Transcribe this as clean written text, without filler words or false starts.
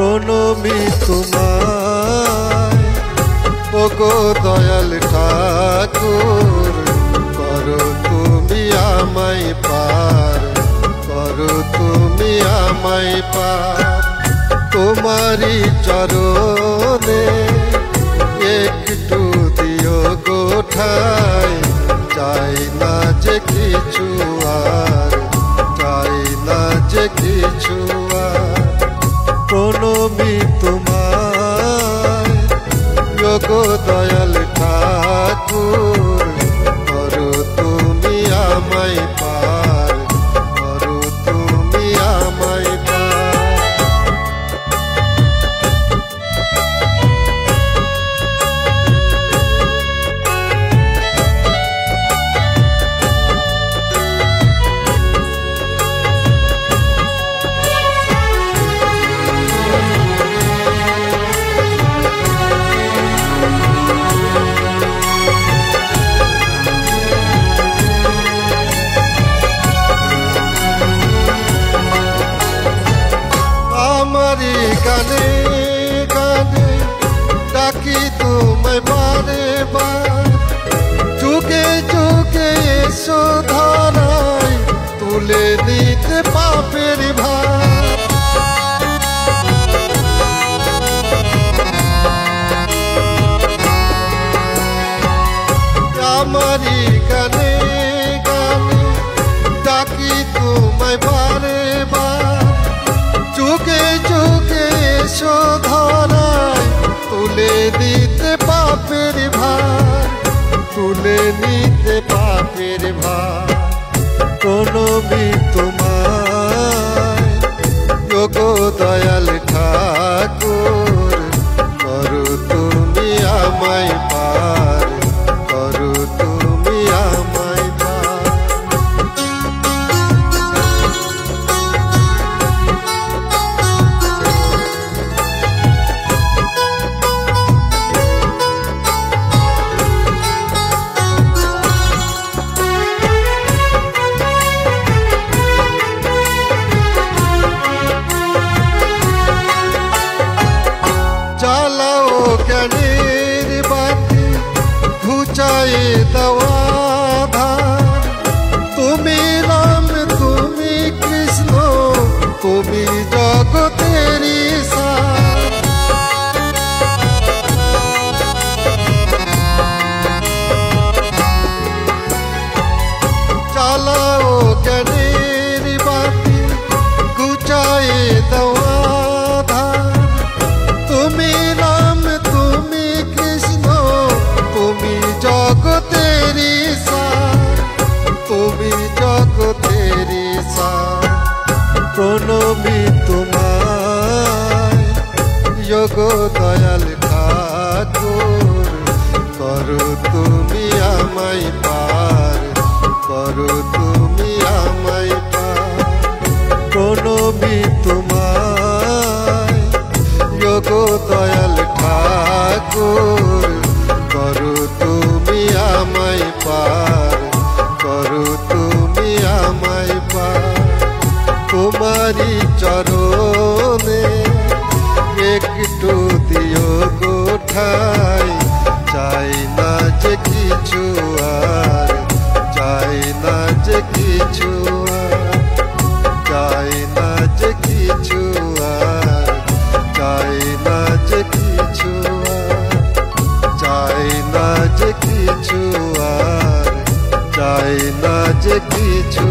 প্রণমী তোমায় ওগো দয়াল ঠাকুর, করো তুমি আমায় পার, করো তুমি আমায় পার। তোমারি চরণে একটু দিও গো ঠাই, চাই না যে কিছু আর, চাই না যে কিছু আর। প্রণমী তোমায় ওগো দয়াল ঠাকুর, করো তুমি আমায় পার, করো তুমি আমায় পার। গানে গানে ডাকি তোমায় বারে বার, যুগে যুগে এসো ধরায় তুলে নিতে পাপের ভার। আমারি গানে গানে ডাকি তোমায় বারে বার, যুগে যুগে এসো ধরায় তুলে নিতে পাপের ভার, তুলে নিতে পাপের ভার। প্রণমী তোমায় ওগো দয়াল ঠাকুর, করো তুমি আমায় পার, করো তুমি আমায় পার। জ্ঞানের বাতি ঘুচায় দেওয়া ধার, তুমি রাম তুমি কৃষ্ণ তুমি জগতেরই সার। চালাও জ্ঞানের বাতি ঘুচায় দেওয়া ধার, তুমি রাম তুমি কৃষ্ণ তুমি জগতেরই সার, তুমি জগতেরই সার। প্রণমী তোমায় ওগো দয়াল ঠাকুর, করো তুমি আমায় পার, করো তুমি আমায় পার। প্রণমী তোমায় ওগো দয়াল ঠাকুর, করো তুমি আমায় পার, করো তুমি আমায় পার। তোমারি চরণে একটু দিও গো ঠাই, চাই না যে কিছু আর, চাই না যে কিছু আর, চাই না যে কিছু আর, চাই না যে কিছু আর, চাই না যে কিছু আর, চাই না যে কিছু।